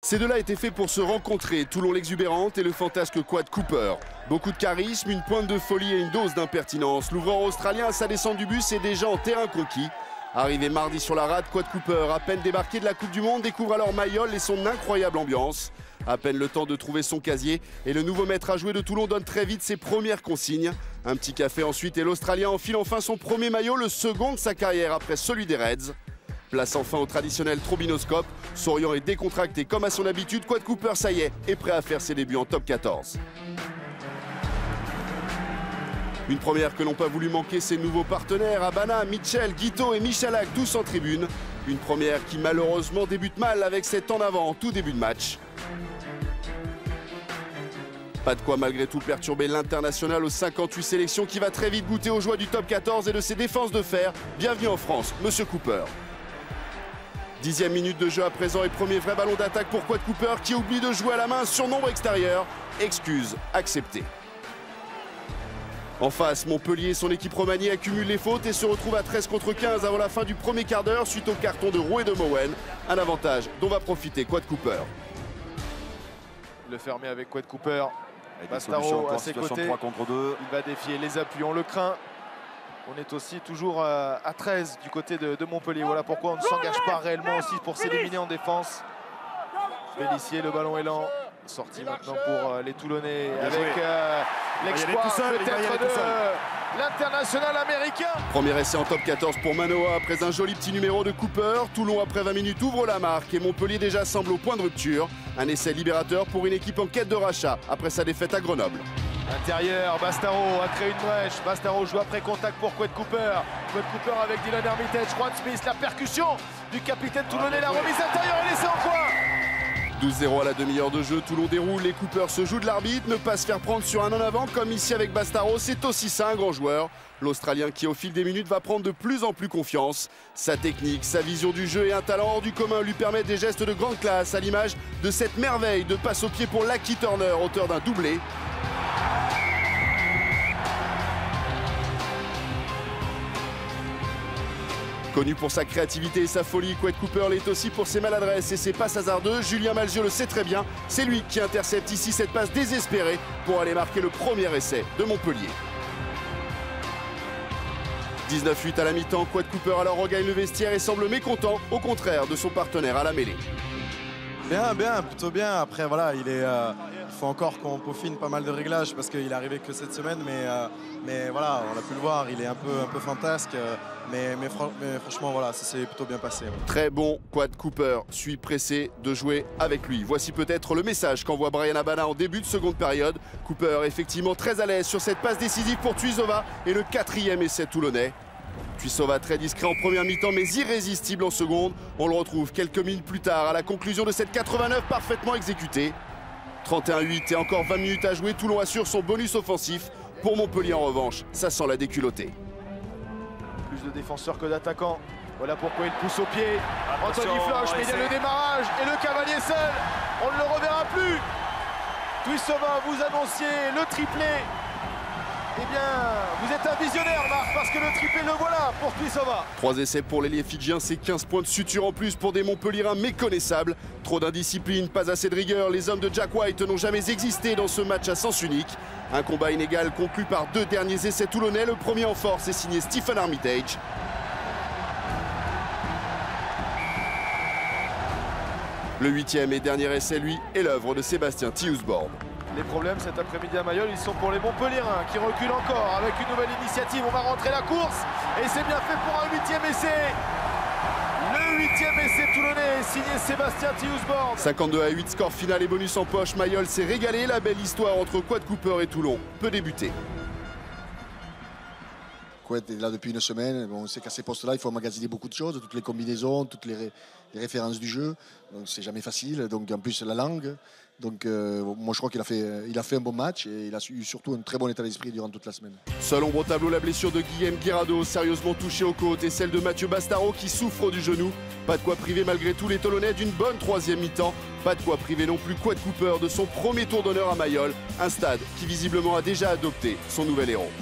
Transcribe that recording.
Ces deux-là étaient faits pour se rencontrer, Toulon l'exubérante et le fantasque Quad Cooper. Beaucoup de charisme, une pointe de folie et une dose d'impertinence. L'ouvreur australien à sa descente du bus est déjà en terrain conquis. Arrivé mardi sur la rade, Quad Cooper, à peine débarqué de la Coupe du Monde, découvre alors Mayol et son incroyable ambiance. À peine le temps de trouver son casier et le nouveau maître à jouer de Toulon donne très vite ses premières consignes. Un petit café ensuite et l'Australien enfile enfin son premier maillot, le second de sa carrière après celui des Reds. Place enfin au traditionnel trobinoscope. Souriant et décontracté comme à son habitude, Quad Cooper, ça y est prêt à faire ses débuts en top 14. Une première que n'ont pas voulu manquer ses nouveaux partenaires, Abana, Mitchell, Guito et Michalak, tous en tribune. Une première qui malheureusement débute mal avec cet en avant en tout début de match. Pas de quoi malgré tout perturber l'international aux 58 sélections qui va très vite goûter aux joies du top 14 et de ses défenses de fer. Bienvenue en France, Monsieur Cooper. 10e minute de jeu à présent et premier vrai ballon d'attaque pour Quad Cooper qui oublie de jouer à la main sur nombre extérieur. Excuse acceptée. En face, Montpellier et son équipe remaniée accumulent les fautes et se retrouvent à 13 contre 15 avant la fin du premier quart d'heure suite au carton de Roux et de Mowen. Un avantage dont va profiter Quad Cooper. Le fermer avec Quad Cooper. Bastaro à ses côtés. 3 contre 2. Il va défier les appuis, on le craint. On est aussi toujours à 13 du côté de Montpellier. Voilà pourquoi on ne s'engage pas réellement aussi pour s'éliminer en défense. Bellissier, le ballon est lent. Sorti maintenant pour les Toulonnais avec l'exploit peut-être de l'international américain. Premier essai en top 14 pour Manoa après un joli petit numéro de Cooper. Toulon après 20 minutes ouvre la marque et Montpellier déjà semble au point de rupture. Un essai libérateur pour une équipe en quête de rachat après sa défaite à Grenoble. Intérieur, Bastaro a créé une brèche. Bastaro joue après contact pour Quad Cooper. Quad Cooper avec Dylan Armitage, Juan Smith, la percussion du capitaine toulonnais, la remise intérieure et l'essai en coin. 12-0 à la demi-heure de jeu, Toulon déroule, les Cooper se jouent de l'arbitre, ne pas se faire prendre sur un en avant comme ici avec Bastaro, c'est aussi ça un grand joueur. L'Australien qui au fil des minutes va prendre de plus en plus confiance. Sa technique, sa vision du jeu et un talent hors du commun lui permettent des gestes de grande classe à l'image de cette merveille de passe au pied pour Lucky Turner, auteur d'un doublé. Connu pour sa créativité et sa folie, Quad Cooper l'est aussi pour ses maladresses et ses passes hasardeuses. Julien Malzieu le sait très bien, c'est lui qui intercepte ici cette passe désespérée pour aller marquer le premier essai de Montpellier. 19-8 à la mi-temps, Quad Cooper alors regagne le vestiaire et semble mécontent, au contraire de son partenaire à la mêlée. Bien, plutôt bien. Après, voilà, il faut encore qu'on peaufine pas mal de réglages parce qu'il est arrivé que cette semaine, mais voilà, on a pu le voir, il est un peu fantasque, mais franchement, voilà, ça s'est plutôt bien passé. Ouais. Très bon, Quad Cooper suit pressé de jouer avec lui. Voici peut-être le message qu'envoie Brian Abana en début de seconde période. Cooper effectivement très à l'aise sur cette passe décisive pour Tuisova et le 4e essai toulonnais. Tuisova très discret en première mi-temps mais irrésistible en seconde. On le retrouve quelques minutes plus tard à la conclusion de cette 89 parfaitement exécutée. 31-8 et encore 20 minutes à jouer. Toulon assure son bonus offensif. Pour Montpellier en revanche, ça sent la déculottée. Plus de défenseurs que d'attaquants. Voilà pourquoi il pousse au pied. Anthony Floch, mais il y a le démarrage et le cavalier seul. On ne le reverra plus. Tuisova, vous annonciez le triplé. Eh bien, vous êtes un visionnaire, Marc, parce que le triplé, le voilà pour Tuisova. 3 essais pour l'ailier fidjien, c'est 15 points de suture en plus pour des Montpelliérains méconnaissables. Trop d'indiscipline, pas assez de rigueur. Les hommes de Jack White n'ont jamais existé dans ce match à sens unique. Un combat inégal conclu par 2 derniers essais toulonnais. Le premier en force est signé Stephen Armitage. Le 8e et dernier essai, lui, est l'œuvre de Sébastien Thiusborn. Les problèmes cet après-midi à Mayol, ils sont pour les Montpelliérains qui reculent encore avec une nouvelle initiative. On va rentrer la course et c'est bien fait pour un 8e essai. Le 8e essai toulonnais signé Sébastien Thiusborn. 52-8, score final et bonus en poche. Mayol s'est régalé. La belle histoire entre Quad Cooper et Toulon peut débuter. Quad est là depuis une semaine. Bon, on sait qu'à ces postes-là, il faut emmagasiner beaucoup de choses, toutes les combinaisons, toutes les références du jeu. Donc c'est jamais facile. Donc en plus la langue. Donc moi je crois qu'il a fait un bon match et il a eu surtout un très bon état d'esprit durant toute la semaine. Seul ombre au tableau, la blessure de Guillaume Guirado, sérieusement touché aux côtes, et celle de Mathieu Bastaro qui souffre du genou. Pas de quoi priver malgré tout les Toulonnais d'une bonne 3e mi-temps. Pas de quoi priver non plus Quad Cooper de son premier tour d'honneur à Mayol, un stade qui visiblement a déjà adopté son nouvel héros.